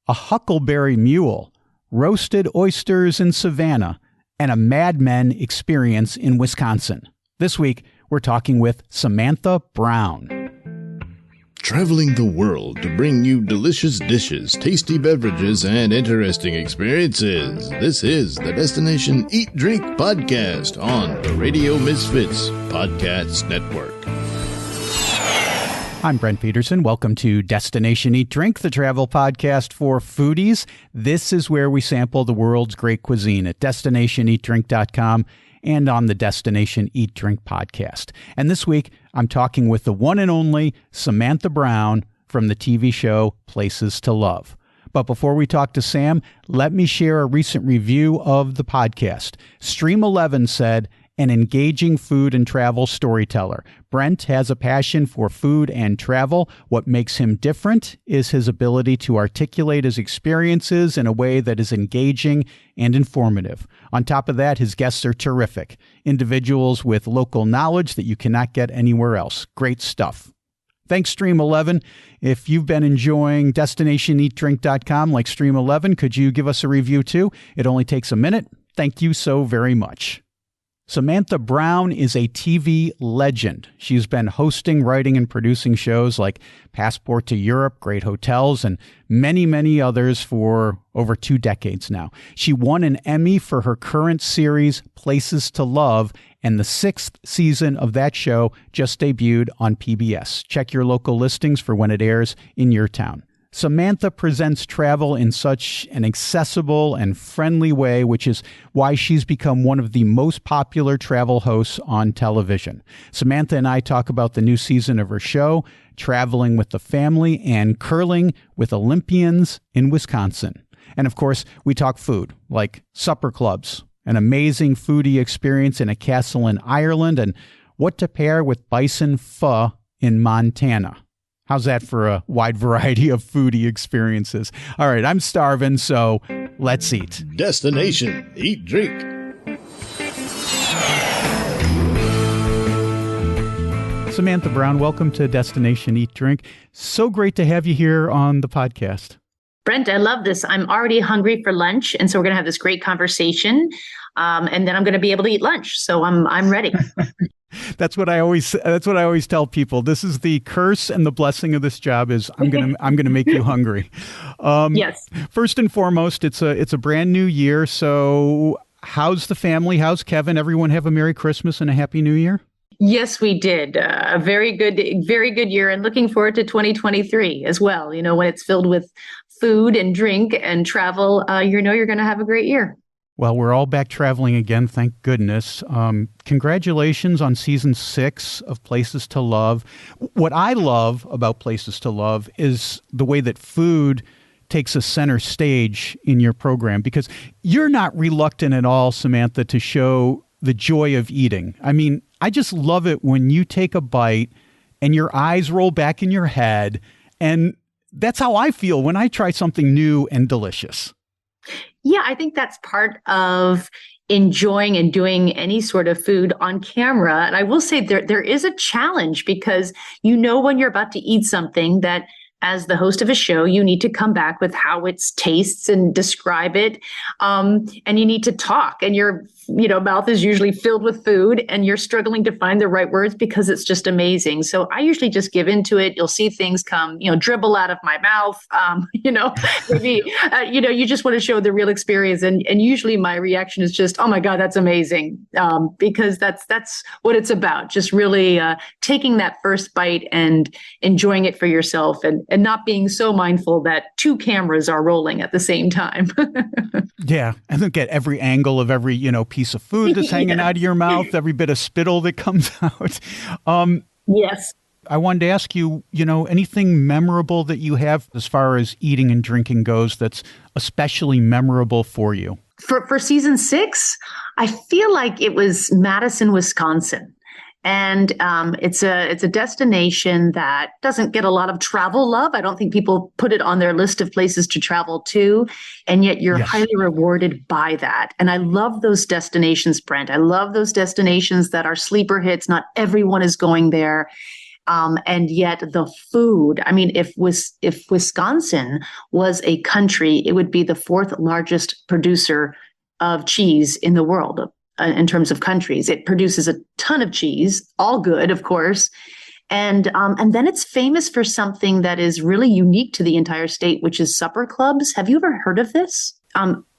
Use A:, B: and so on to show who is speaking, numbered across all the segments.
A: a huckleberry mule, roasted oysters in Savannah, and a Mad Men experience in Wisconsin. This week, we're talking with Samantha Brown.
B: Traveling the world to bring you delicious dishes, tasty beverages, and interesting experiences. This is the Destination Eat Drink Podcast on the Radio Misfits Podcast Network.
A: I'm Brent Peterson. Welcome to Destination Eat Drink, the travel podcast for foodies. This is where we sample the world's great cuisine at destinationeatdrink.com and on the Destination Eat Drink podcast. And this week, I'm talking with the one and only Samantha Brown from the TV show Places to Love. But before we talk to Sam, let me share a recent review of the podcast. Stream 11 said, an engaging food and travel storyteller. Brent has a passion for food and travel. What makes him different is his ability to articulate his experiences in a way that is engaging and informative. On top of that, his guests are terrific. Individuals with local knowledge that you cannot get anywhere else. Great stuff. Thanks, Stream 11. If you've been enjoying DestinationEatDrink.com like Stream 11, could you give us a review too? It only takes a minute. Thank you so very much. Samantha Brown is a TV legend. She's been hosting, writing, and producing shows like Passport to Europe, Great Hotels, and many, many others for over 2 decades now. She won an Emmy for her current series, Places to Love, and the 6th season of that show just debuted on PBS. Check your local listings for when it airs in your town. Samantha presents travel in such an accessible and friendly way, which is why she's become one of the most popular travel hosts on television. Samantha and I talk about the new season of her show, traveling with the family, and curling with Olympians in Wisconsin. And of course, we talk food, like supper clubs, an amazing foodie experience in a castle in Ireland, and what to pair with bison pho in Montana. How's that for a wide variety of foodie experiences? All right, I'm starving, so let's eat.
B: Destination Eat Drink.
A: Samantha Brown, welcome to Destination Eat Drink. So great to have you here on the podcast.
C: Brent, I love this. I'm already hungry for lunch, and so we're going to have this great conversation, and then I'm going to be able to eat lunch. So I'm ready.
A: That's what I always tell people. This is the curse and the blessing of this job is I'm gonna make you hungry.
C: Yes.
A: First and foremost, it's a brand new year. So how's the family? How's Kevin? Everyone have a Merry Christmas and a Happy New Year?
C: Yes, we did. A very good year, and looking forward to 2023 as well. You know, when it's filled with food and drink and travel, you're going to have a great year.
A: Well, we're all back traveling again, thank goodness. Congratulations on season 6 of Places to Love. What I love about Places to Love is the way that food takes a center stage in your program, because you're not reluctant at all, Samantha, to show the joy of eating. I mean, I just love it when you take a bite and your eyes roll back in your head, and that's how I feel when I try something new and delicious.
C: Yeah, I think that's part of enjoying and doing any sort of food on camera. And I will say there is a challenge, because when you're about to eat something that, as the host of a show, you need to come back with how it tastes and describe it. And you need to talk, and your mouth is usually filled with food, and you're struggling to find the right words because it's just amazing. So I usually just give into it. You'll see things come, dribble out of my mouth. Maybe, you just want to show the real experience. And usually my reaction is just, oh my God, that's amazing. Because that's what it's about. Just really taking that first bite and enjoying it for yourself, and not being so mindful that 2 cameras are rolling at the same time.
A: Yeah. And look at every angle of every, piece of food that's hanging out of your mouth, every bit of spittle that comes out.
C: Yes.
A: I wanted to ask you, anything memorable that you have as far as eating and drinking goes that's especially memorable for you?
C: For season 6, I feel like it was Madison, Wisconsin. And it's a destination that doesn't get a lot of travel love. I don't think people put it on their list of places to travel to, and yet you're highly rewarded by that. And I love those destinations, Brent. I love those destinations that are sleeper hits. Not everyone is going there. And yet the food, I mean, if Wisconsin was a country, it would be the fourth largest producer of cheese in the world in terms of countries. It produces a ton of cheese, all good, of course. And then it's famous for something that is really unique to the entire state, which is supper clubs. Have you ever heard of this?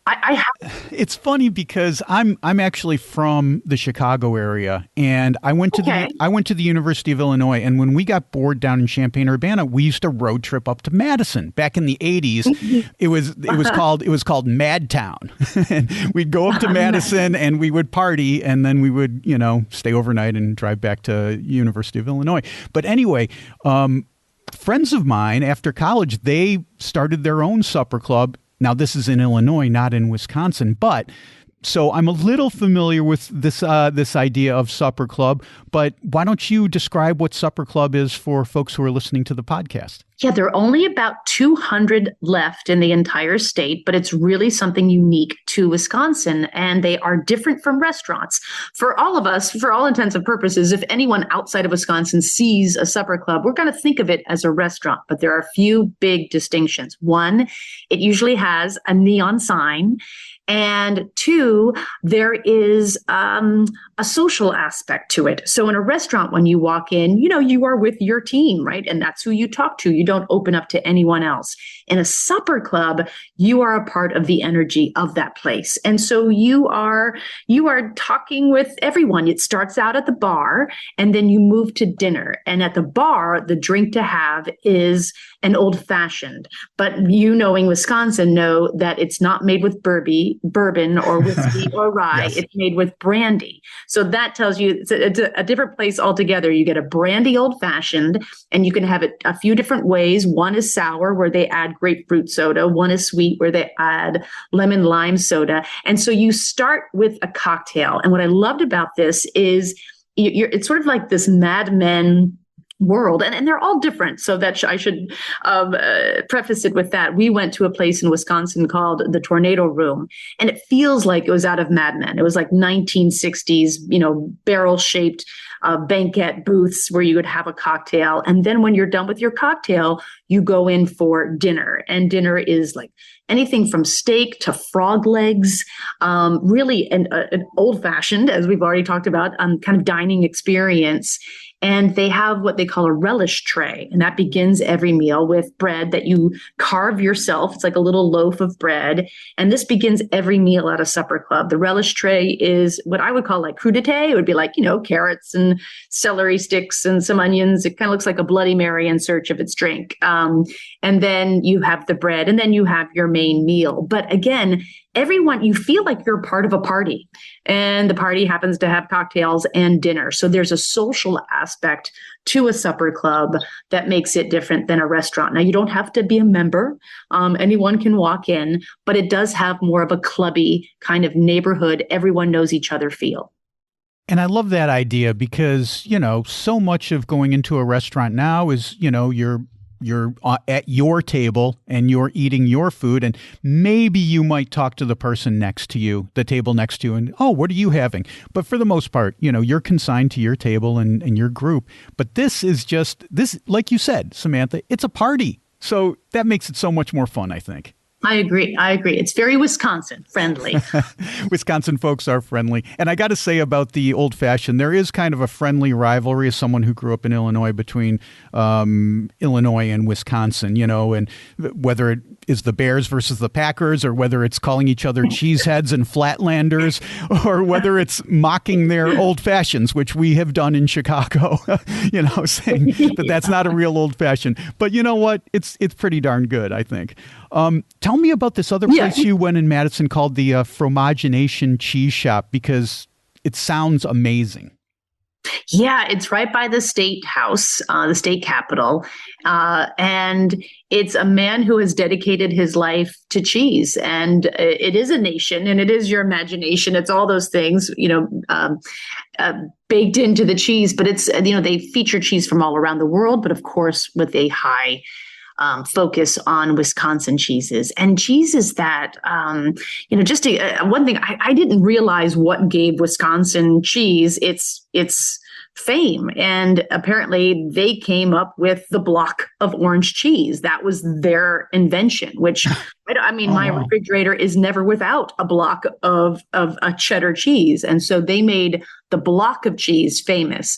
C: I have.
A: It's funny because I'm actually from the Chicago area, and I went to the University of Illinois. And when we got bored down in Champaign-Urbana, we used to road trip up to Madison. Back in the '80s, it was called Madtown. And we'd go up to Madison and we would party, and then we would stay overnight and drive back to University of Illinois. But anyway. Friends of mine after college, they started their own supper club. Now, this is in Illinois, not in Wisconsin, but so I'm a little familiar with this idea of supper club. But why don't you describe what supper club is for folks who are listening to the podcast?
C: Yeah, there are only about 200 left in the entire state, but it's really something unique to Wisconsin, and they are different from restaurants. For all of us, for all intents and purposes, if anyone outside of Wisconsin sees a supper club, we're going to think of it as a restaurant, but there are a few big distinctions. One, it usually has a neon sign. And two, there is a social aspect to it. So in a restaurant, when you walk in, you are with your team, right? And that's who you talk to. You don't open up to anyone else. In a supper club, you are a part of the energy of that place. And so you are talking with everyone. It starts out at the bar, and then you move to dinner. And at the bar, the drink to have is an old fashioned. But knowing Wisconsin, know that it's not made with bourbon or whiskey or rye.
A: Yes.
C: It's made with brandy. So that tells you it's a different place altogether. You get a brandy old fashioned, and you can have it a few different ways. One is sour, where they add grapefruit soda. One is sweet, where they add lemon lime soda. And so you start with a cocktail. And what I loved about this is it's sort of like this Mad Men world, and they're all different. So that I should preface it with that. We went to a place in Wisconsin called the Tornado Room, and it feels like it was out of Mad Men. It was like 1960s, barrel-shaped banquet booths where you would have a cocktail. And then when you're done with your cocktail, you go in for dinner. And dinner is like anything from steak to frog legs, really an old-fashioned, as we've already talked about, kind of dining experience. And they have what they call a relish tray. And that begins every meal with bread that you carve yourself. It's like a little loaf of bread. And this begins every meal at a supper club. The relish tray is what I would call like crudité. It would be like, carrots and celery sticks and some onions. It kind of looks like a Bloody Mary in search of its drink. And then you have the bread, and then you have your main meal. But again, everyone, you feel like you're part of a party, and the party happens to have cocktails and dinner. So there's a social aspect to a supper club that makes it different than a restaurant. Now, you don't have to be a member. Anyone can walk in, but it does have more of a clubby kind of neighborhood. Everyone knows each other feel.
A: And I love that idea because, so much of going into a restaurant now is, you're at your table and you're eating your food, and maybe you might talk to the person next to you, the table next to you, and, oh, what are you having? But for the most part, you're consigned to your table and your group. But this, like you said, Samantha, it's a party. So that makes it so much more fun, I think.
C: I agree. It's very Wisconsin friendly.
A: Wisconsin folks are friendly. And I got to say about the old fashioned, there is kind of a friendly rivalry as someone who grew up in Illinois between Illinois and Wisconsin, and whether it is the Bears versus the Packers, or whether it's calling each other cheeseheads and flatlanders, or whether it's mocking their old fashions, which we have done in Chicago, saying that that's not a real old fashioned. But you know what? It's pretty darn good, I think. Tell me about this other place you went in Madison called the Fromagination Cheese Shop, because it sounds amazing.
C: Yeah, it's right by the state house, the state capitol. And it's a man who has dedicated his life to cheese. And it is a nation, and it is your imagination. It's all those things, baked into the cheese. But it's, they feature cheese from all around the world, but of course with a high focus on Wisconsin cheeses and cheeses that, one thing I didn't realize what gave Wisconsin cheese its fame. And apparently they came up with the block of orange cheese. That was their invention, which I mean, my refrigerator is never without a block of a cheddar cheese. And so they made the block of cheese famous.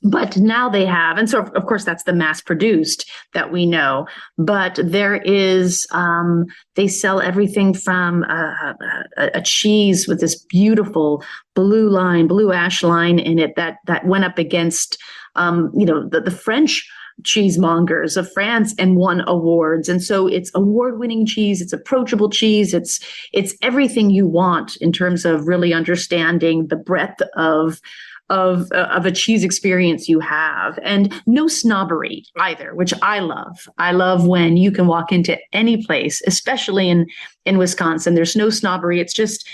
C: But now they have, and so of course that's the mass produced that we know, but there is, they sell everything from a cheese with this beautiful blue ash line in it that went up against, the French cheesemongers of France and won awards. And so it's award-winning cheese, it's approachable cheese, it's everything you want in terms of really understanding the breadth of a cheese experience you have, and no snobbery either, which I love. I love when you can walk into any place, especially in Wisconsin. There's no snobbery. It's just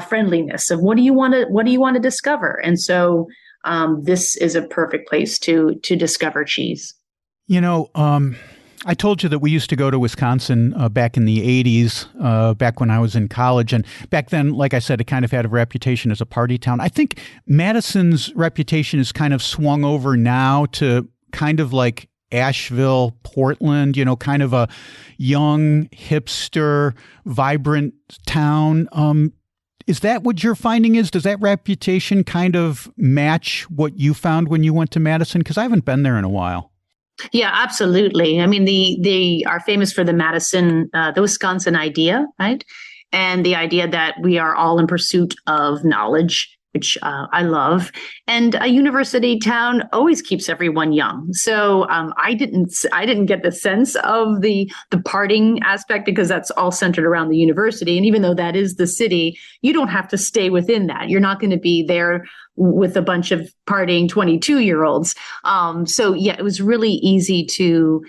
C: friendliness of what do you want to discover. And so this is a perfect place to discover cheese.
A: I told you that we used to go to Wisconsin back in the 80s, back when I was in college. And back then, like I said, it kind of had a reputation as a party town. I think Madison's reputation is kind of swung over now to kind of like Asheville, Portland, kind of a young, hipster, vibrant town. Is that what your finding is? Does that reputation kind of match what you found when you went to Madison? Because I haven't been there in a while.
C: Yeah, absolutely. I mean, they are famous for the Wisconsin idea, right? And the idea that we are all in pursuit of knowledge, which I love. And a university town always keeps everyone young. So I didn't get the sense of the partying aspect because that's all centered around the university. And even though that is the city, you don't have to stay within that. You're not going to be there with a bunch of partying 22-year-olds. So yeah, it was really easy to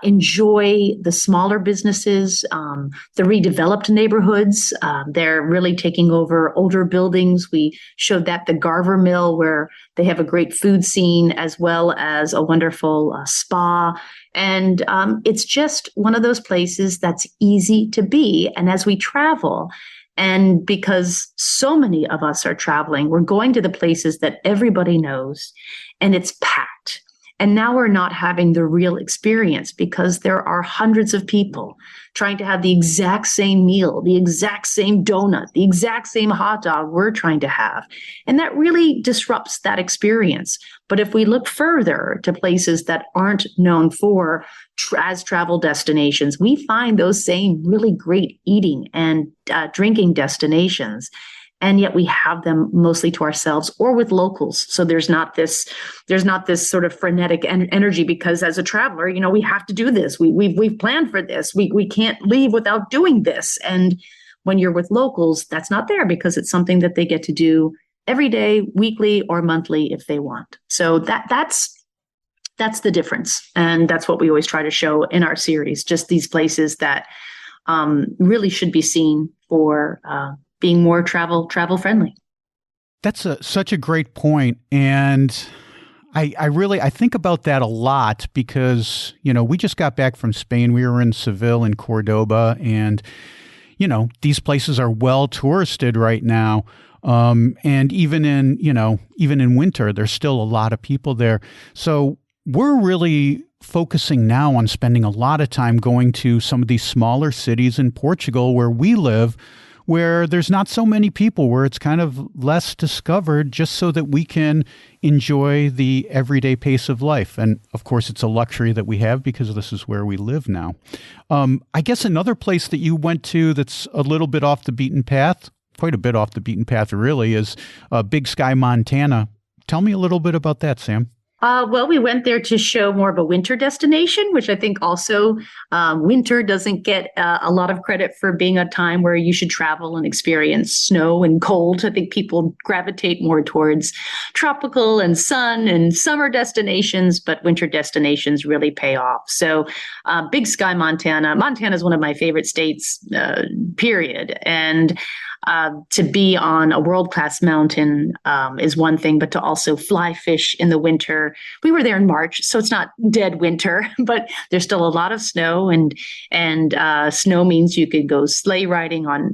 C: enjoy the smaller businesses, the redeveloped neighborhoods. They're really taking over older buildings. We showed that the Garver Mill, where they have a great food scene as well as a wonderful spa. And it's just one of those places that's easy to be. And as we travel, and because so many of us are traveling, we're going to the places that everybody knows, and it's packed. And now we're not having the real experience because there are hundreds of people trying to have the exact same meal, the exact same donut, the exact same hot dog we're trying to have. And that really disrupts that experience. But if we look further to places that aren't known for as travel destinations, we find those same really great eating and drinking destinations. And yet we have them mostly to ourselves or with locals. So there's not this sort of frenetic energy because as a traveler, we have to do this. We've planned for this. We can't leave without doing this. And when you're with locals, that's not there because it's something that they get to do every day, weekly or monthly if they want. So that's the difference. And that's what we always try to show in our series, just these places that really should be seen for being more travel friendly.
A: That's such a great point. And I think about that a lot because, we just got back from Spain. We were in Seville and Cordoba, and, these places are well touristed right now. And even in winter, there's still a lot of people there. So we're really focusing now on spending a lot of time going to some of these smaller cities in Portugal where we live, where there's not so many people, where it's kind of less discovered, just so that we can enjoy the everyday pace of life. And of course, it's a luxury that we have because this is where we live now. I guess another place that you went to that's a little bit off the beaten path, quite a bit off the beaten path really, is Big Sky, Montana. Tell me a little bit about that, Sam.
C: Well, we went there to show more of a winter destination, which I think also winter doesn't get a lot of credit for being a time where you should travel and experience snow and cold. I think people gravitate more towards tropical and sun and summer destinations, but winter destinations really pay off. So Big Sky, Montana. Montana is one of my favorite states, period. And to be on a world-class mountain is one thing, but to also fly fish in the winter. We were there in March, so it's not dead winter, but there's still a lot of snow, and snow means you could go sleigh riding on,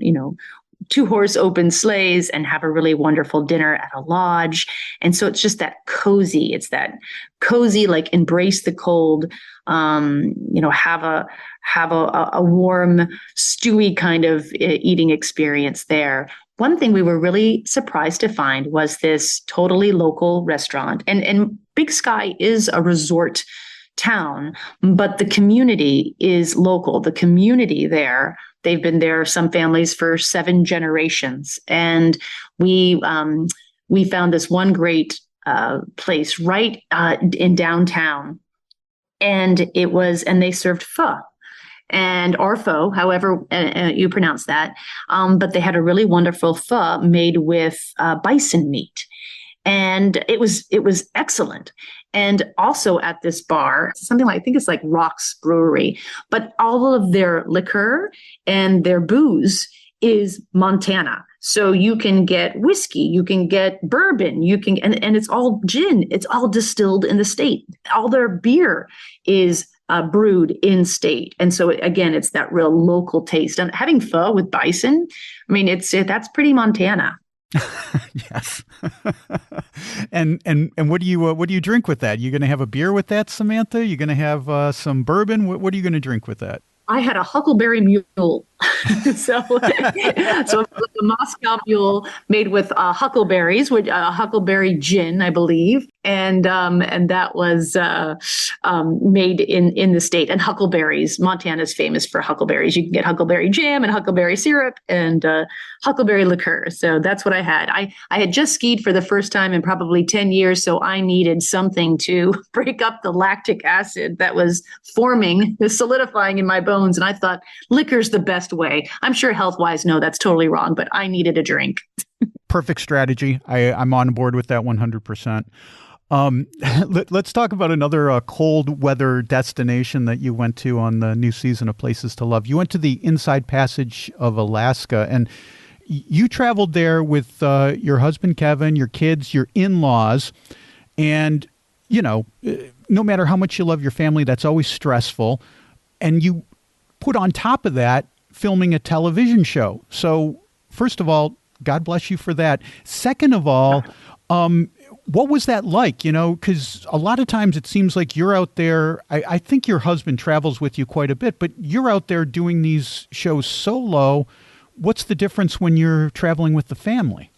C: 2-horse open sleighs and have a really wonderful dinner at a lodge. And so it's just that cozy. It's that cozy, like embrace the cold, have a warm, stewy kind of eating experience there. One thing we were really surprised to find was this totally local restaurant. And Big Sky is a resort town, but the community is local. The community there, they've been there, some families, for 7 generations. And we found this one great place right in downtown. And they served pho. Or pho, however you pronounce that. But they had a really wonderful pho made with bison meat. And it was excellent. And also at this bar, something like, I think it's like Rock's Brewery, but all of their liquor and their booze is Montana. So you can get whiskey, you can get bourbon, and it's all gin. It's all distilled in the state. All their beer is brewed in state. And so again, it's that real local taste. And having pho with bison, I mean, that's pretty Montana.
A: Yes. And what do you drink with that? You're going to have a beer with that, Samantha? You're going to have some bourbon? What are you going to drink with that?
C: I had a huckleberry mule. so the Moscow mule made with huckleberries, with huckleberry gin, I believe, and that was made in the state. And huckleberries, Montana is famous for huckleberries. You can get huckleberry jam and huckleberry syrup and huckleberry liqueur. So that's what I had. I had just skied for the first time in probably 10 years, so I needed something to break up the lactic acid that was solidifying in my bones. And I thought liquor's the best way. I'm sure health-wise, no, that's totally wrong, but I needed a drink.
A: Perfect strategy. I'm on board with that 100%. Let's talk about another cold weather destination that you went to on the new season of Places to Love. You went to the Inside Passage of Alaska, and you traveled there with your husband, Kevin, your kids, your in-laws, and, no matter how much you love your family, that's always stressful. And you put on top of that filming a television show. So first of all, God bless you for that. Second of all, what was that like? Because a lot of times it seems like you're out there. I think your husband travels with you quite a bit, but you're out there doing these shows solo. What's the difference when you're traveling with the family?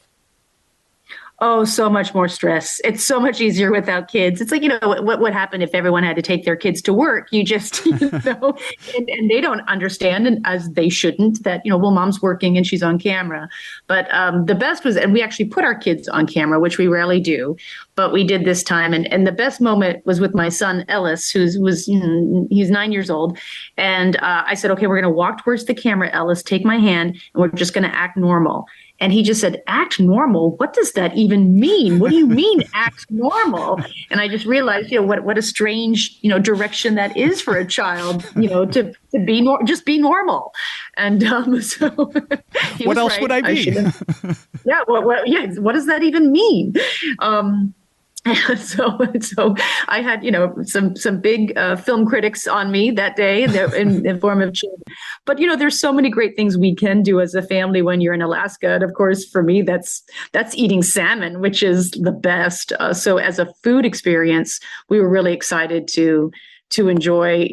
C: Oh, so much more stress. It's so much easier without kids. It's like, what would happen if everyone had to take their kids to work? You just, and they don't understand, and as they shouldn't, that, mom's working and she's on camera. But the best was, and we actually put our kids on camera, which we rarely do, but we did this time. And the best moment was with my son, Ellis, he's 9 years old. And I said, okay, we're going to walk towards the camera, Ellis, take my hand, and we're just going to act normal. And he just said, act normal? What does that even mean? What do you mean act normal? And I just realized, what a strange, direction that is for a child, to just be normal. And so
A: what else would I be?
C: Yeah. What does that even mean? So I had, some big film critics on me that day in the form of children. But, there's so many great things we can do as a family when you're in Alaska. And of course, for me, that's eating salmon, which is the best. So as a food experience, we were really excited to enjoy,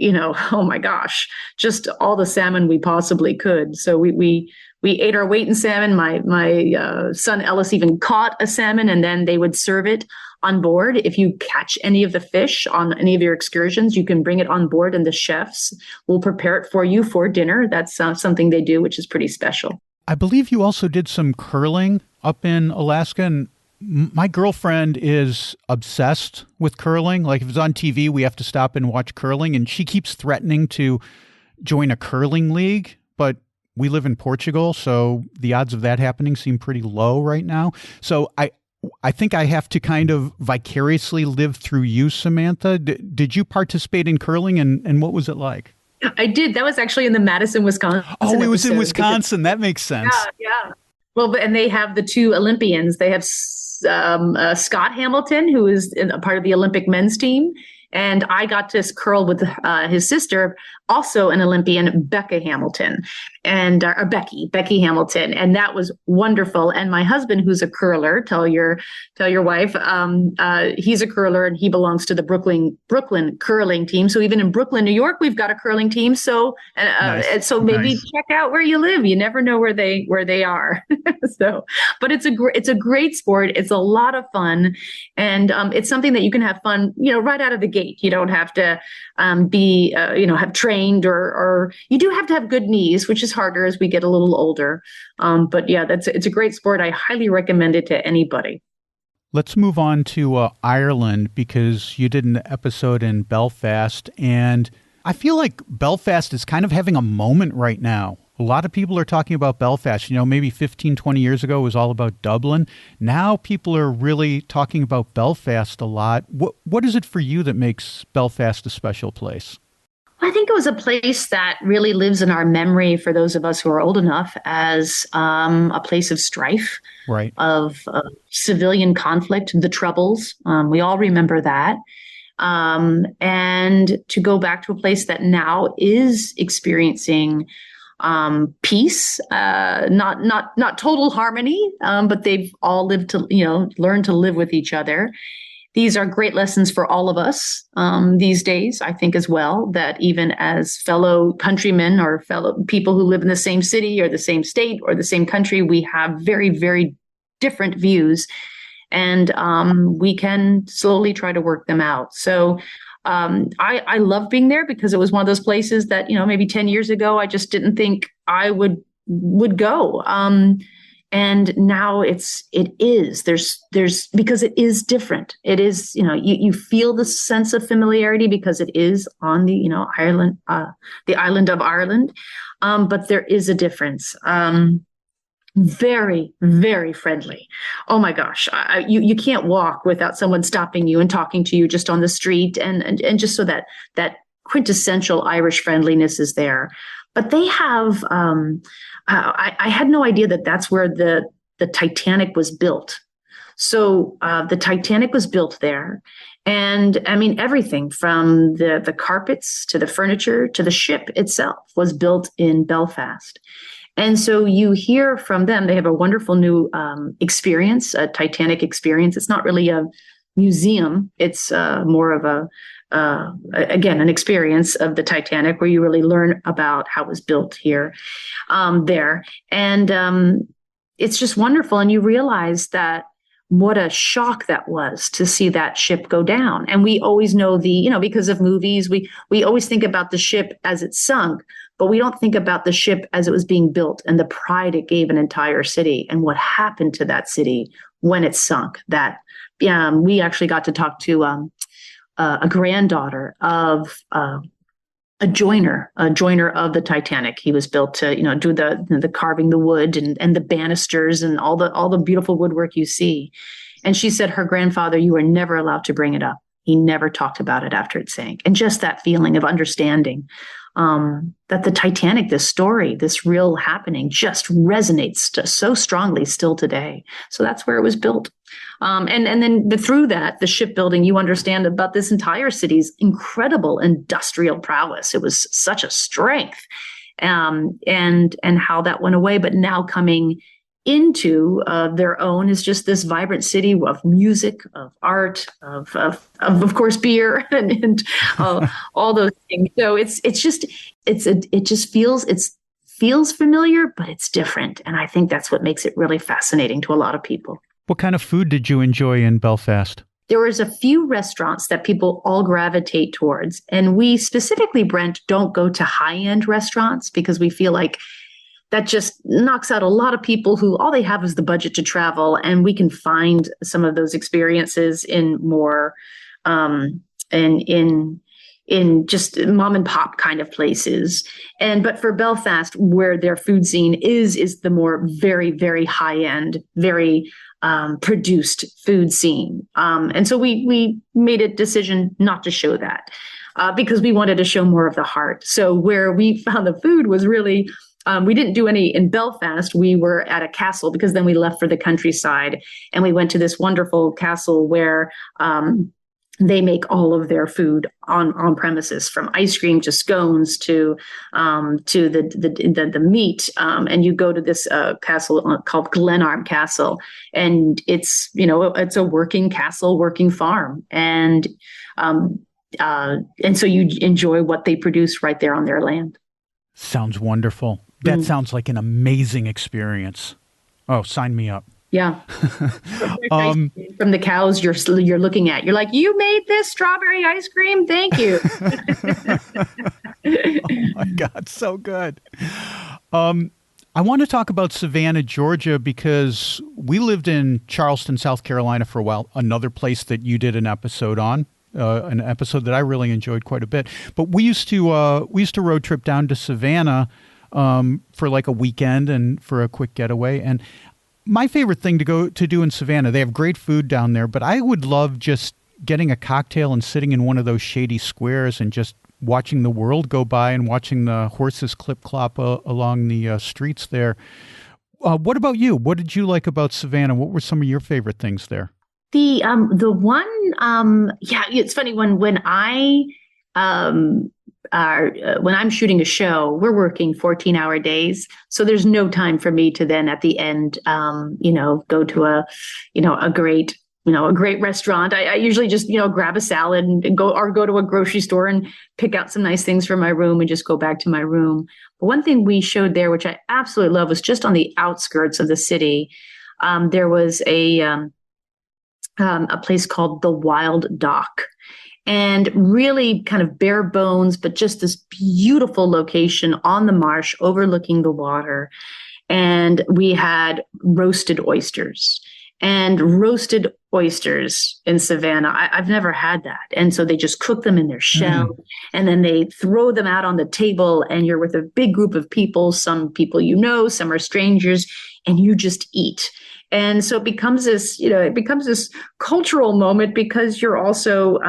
C: oh my gosh, just all the salmon we possibly could. So we ate our weight in salmon. My son Ellis even caught a salmon, and then they would serve it on board. If you catch any of the fish on any of your excursions, you can bring it on board, and the chefs will prepare it for you for dinner. That's something they do, which is pretty special.
A: I believe you also did some curling up in Alaska, and my girlfriend is obsessed with curling. Like, if it's on TV, we have to stop and watch curling, and she keeps threatening to join a curling league, but we live in Portugal, so the odds of that happening seem pretty low right now. So I think I have to kind of vicariously live through you, Samantha. Did you participate in curling, and what was it like?
C: I did. That was actually in the Madison, Wisconsin.
A: Oh, it was in Wisconsin. That makes sense.
C: Yeah. Well, and they have the 2 Olympians. They have Scott Hamilton, who is a part of the Olympic men's team, And I got to curl with his sister, also an Olympian, Becca Hamilton, and Becky Hamilton, and that was wonderful. And my husband, who's a curler, tell your wife, he's a curler, and he belongs to the Brooklyn curling team. So even in Brooklyn, New York, we've got a curling team. So
A: Nice.
C: and so maybe check out where you live. You never know where they are. So, but it's a great sport. It's a lot of fun, and it's something that you can have fun, right out of the gate. You don't have to have trained, or you do have to have good knees, which is harder as we get a little older. But yeah, it's a great sport. I highly recommend it to anybody.
A: Let's move on to Ireland, because you did an episode in Belfast, and I feel like Belfast is kind of having a moment right now. A lot of people are talking about Belfast. Maybe 15, 20 years ago it was all about Dublin. Now people are really talking about Belfast a lot. What is it for you that makes Belfast a special place?
C: I think it was a place that really lives in our memory for those of us who are old enough as a place of strife,
A: right,
C: of civilian conflict, the Troubles. We all remember that. And to go back to a place that now is experiencing peace, not total harmony, but they've all learned to live with each other. These are great lessons for all of us these days, I think, as well, that even as fellow countrymen or fellow people who live in the same city or the same state or the same country, we have very, very different views, and we can slowly try to work them out. So I love being there, because it was one of those places that, maybe 10 years ago, I just didn't think I would go. And now it is, because it is different. It is, you feel the sense of familiarity because it is on the, Ireland, the island of Ireland. But there is a difference. Very, very friendly. Oh my gosh. You can't walk without someone stopping you and talking to you just on the street. And just so that quintessential Irish friendliness is there. But they have, I had no idea that that's where the Titanic was built. So the Titanic was built there. And I mean, everything from the carpets to the furniture to the ship itself was built in Belfast. And so you hear from them, they have a wonderful new experience, a Titanic experience. It's not really a museum. It's more of again, an experience of the Titanic, where you really learn about how it was built there. And it's just wonderful. And you realize that what a shock that was to see that ship go down. And we always know because of movies, we always think about the ship as it sunk, but we don't think about the ship as it was being built and the pride it gave an entire city and what happened to that city when it sunk. That we actually got to talk to a granddaughter of a joiner of the Titanic. He was built to, do the carving the wood and the banisters and all the beautiful woodwork you see. And she said her grandfather, you were never allowed to bring it up. He never talked about it after it sank. And just that feeling of understanding that the Titanic, this story, this real happening, just resonates so strongly still today. So that's where it was built. And then through that, the shipbuilding, you understand about this entire city's incredible industrial prowess. It was such a strength, and how that went away. But now coming into their own is just this vibrant city of music, of art, of course, beer, and all those things. So it just feels familiar, but it's different. And I think that's what makes it really fascinating to a lot of people.
A: What kind of food did you enjoy in Belfast?
C: There was a few restaurants that people all gravitate towards. And we specifically, Brent, don't go to high-end restaurants because we feel like that just knocks out a lot of people who all they have is the budget to travel. And we can find some of those experiences in more in just mom and pop kind of places. But for Belfast, where their food scene is the more very, very high-end, very produced food scene. And so we made a decision not to show that because we wanted to show more of the heart. So where we found the food was really, we didn't do any in Belfast. We were at a castle because then we left for the countryside and we went to this wonderful castle where they make all of their food on premises, from ice cream to scones to the meat. And you go to this castle called Glenarm Castle, and it's a working castle, working farm, and so you enjoy what they produce right there on their land.
A: Sounds wonderful. That sounds like an amazing experience. Oh, sign me up.
C: Yeah. From the cows you're looking at, you're like, you made this strawberry ice cream? Thank you.
A: Oh my God, so good. I want to talk about Savannah, Georgia, because we lived in Charleston, South Carolina for a while, another place that you did an episode on. An episode that I really enjoyed quite a bit. But we used to road trip down to Savannah for like a weekend and for a quick getaway. And my favorite thing to do in Savannah, they have great food down there, but I would love just getting a cocktail and sitting in one of those shady squares and just watching the world go by and watching the horses clip-clop along the streets there. What about you? What did you like about Savannah? What were some of your favorite things there?
C: The one, it's funny when I'm shooting a show, we're working 14-hour days. So there's no time for me to then at the end, go to a great restaurant. I usually just, grab a salad and go to a grocery store and pick out some nice things for my room and just go back to my room. But one thing we showed there, which I absolutely love, was just on the outskirts of the city. There was a place called the Wild Dock. And really kind of bare bones, but just this beautiful location on the marsh overlooking the water. And we had roasted oysters. And roasted oysters in Savannah, I've never had that. And so they just cook them in their shell, and then they throw them out on the table, and you're with a big group of people, some people some are strangers, and you just eat. And so it becomes this cultural moment, because you're also,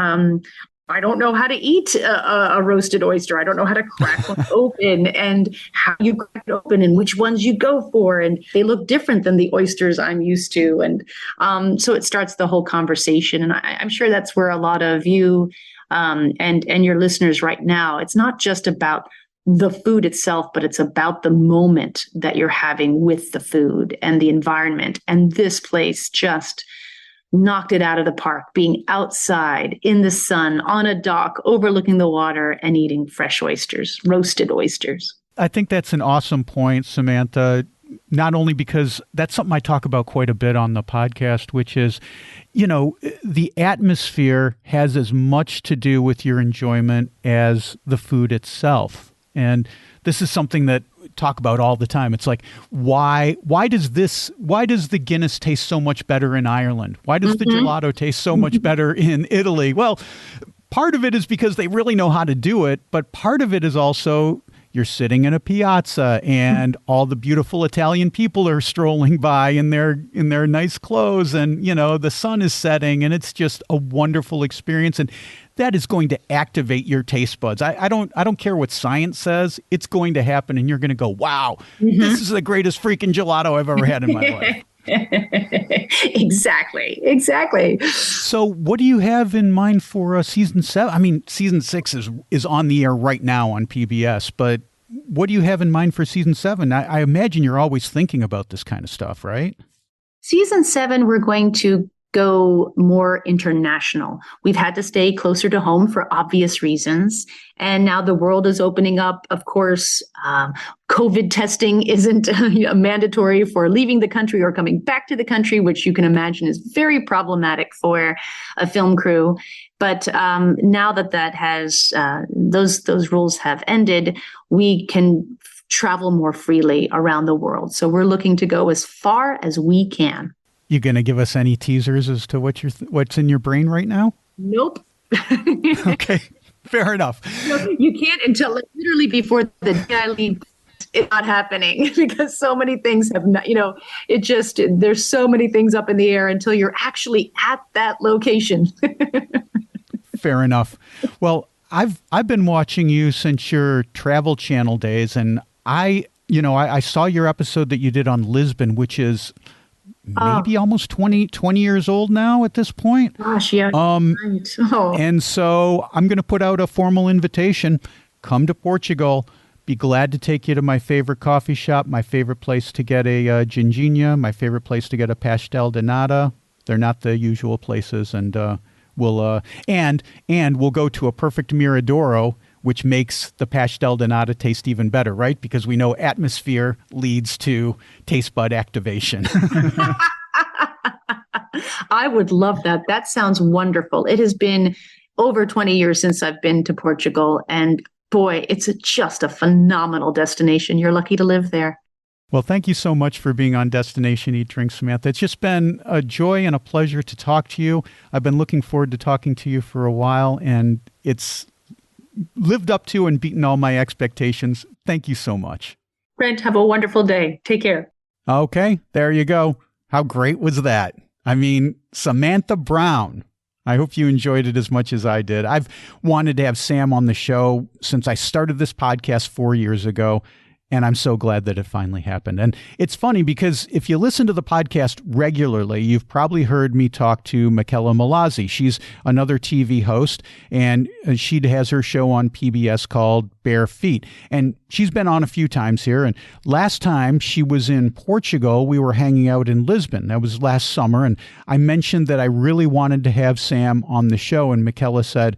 C: I don't know how to eat a roasted oyster. I don't know how to crack one open, and how you crack it open, and which ones you go for. And they look different than the oysters I'm used to. And so it starts the whole conversation. And I'm sure that's where a lot of you and your listeners right now, it's not just about the food itself, but it's about the moment that you're having with the food and the environment. And this place just knocked it out of the park, being outside in the sun on a dock overlooking the water and eating fresh oysters, roasted oysters.
A: I think that's an awesome point, Samantha, not only because that's something I talk about quite a bit on the podcast, which is, the atmosphere has as much to do with your enjoyment as the food itself. And this is something that we talk about all the time. It's like, why does the Guinness taste so much better in Ireland? Why does the gelato taste so much better in Italy? Well, part of it is because they really know how to do it, but part of it is also you're sitting in a piazza and all the beautiful Italian people are strolling by in their nice clothes, and the sun is setting, and it's just a wonderful experience. And that is going to activate your taste buds. I don't care what science says. It's going to happen, and you're going to go, wow, this is the greatest freaking gelato I've ever had in my life.
C: Exactly.
A: So what do you have in mind for season 7? I mean, season 6 is on the air right now on PBS, but what do you have in mind for season 7? I imagine you're always thinking about this kind of stuff, right?
C: Season 7, we're going to go more international. We've had to stay closer to home for obvious reasons. And now the world is opening up. Of course, COVID testing isn't mandatory for leaving the country or coming back to the country, which you can imagine is very problematic for a film crew. But now that has those rules have ended, we can travel more freely around the world. So we're looking to go as far as we can.
A: You going to give us any teasers as to what's in your brain right now?
C: Nope.
A: Okay, fair enough.
C: You can't until literally before the day I leave. It's not happening because so many things have not, there's so many things up in the air until you're actually at that location.
A: Fair enough. Well, I've been watching you since your Travel Channel days, and I saw your episode that you did on Lisbon, which is maybe almost 20 years old now at this point.
C: Gosh, yeah. Right. Oh.
A: And so I'm going to put out a formal invitation. Come to Portugal. Be glad to take you to my favorite coffee shop, my favorite place to get a ginginha, my favorite place to get a pastel de nata. They're not the usual places, and we'll go to a perfect Miradoro, which makes the pastel de nata taste even better, right? Because we know atmosphere leads to taste bud activation.
C: I would love that. That sounds wonderful. It has been over 20 years since I've been to Portugal, and boy, it's just a phenomenal destination. You're lucky to live there.
A: Well, thank you so much for being on Destination Eat Drink, Samantha. It's just been a joy and a pleasure to talk to you. I've been looking forward to talking to you for a while, and it's lived up to and beaten all my expectations. Thank you so much.
C: Brent, have a wonderful day. Take care.
A: Okay, there you go. How great was that? I mean, Samantha Brown. I hope you enjoyed it as much as I did. I've wanted to have Sam on the show since I started this podcast 4 years ago, and I'm so glad that it finally happened. And it's funny because if you listen to the podcast regularly, you've probably heard me talk to Michela Malazzi. She's another TV host, and she has her show on PBS called Bare Feet. And she's been on a few times here. And last time she was in Portugal, we were hanging out in Lisbon. That was last summer. And I mentioned that I really wanted to have Sam on the show. And Michela said,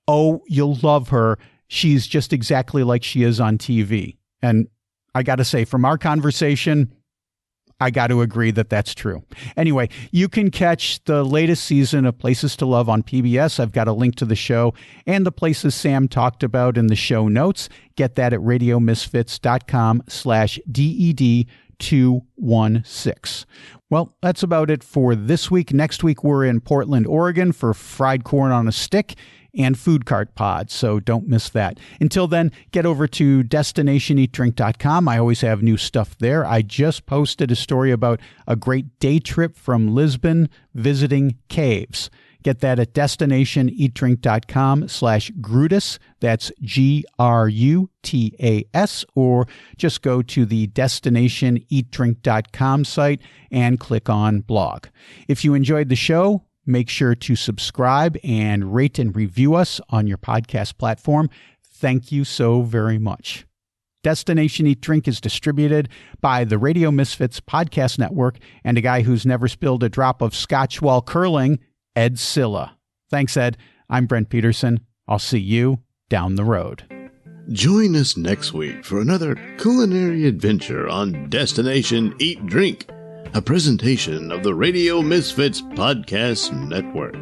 A: "Oh, you'll love her. She's just exactly like she is on TV." And I got to say, from our conversation, I got to agree that that's true. Anyway, you can catch the latest season of Places to Love on PBS. I've got a link to the show and the places Sam talked about in the show notes. Get that at radiomisfits.com/DED216. Well, that's about it for this week. Next week, we're in Portland, Oregon for fried corn on a stick and food cart pods, so don't miss that. Until then, get over to destinationeatdrink.com. I always have new stuff there. I just posted a story about a great day trip from Lisbon visiting caves. Get that at destinationeatdrink.com/Grutas. That's GRUTAS, or just go to the destinationeatdrink.com site and click on blog. If you enjoyed the show, make sure to subscribe and rate and review us on your podcast platform. Thank you so very much. Destination Eat Drink is distributed by the Radio Misfits Podcast Network and a guy who's never spilled a drop of scotch while curling, Ed Silla. Thanks, Ed. I'm Brent Peterson. I'll see you down the road.
B: Join us next week for another culinary adventure on Destination Eat Drink, a presentation of the Radio Misfits Podcast Network.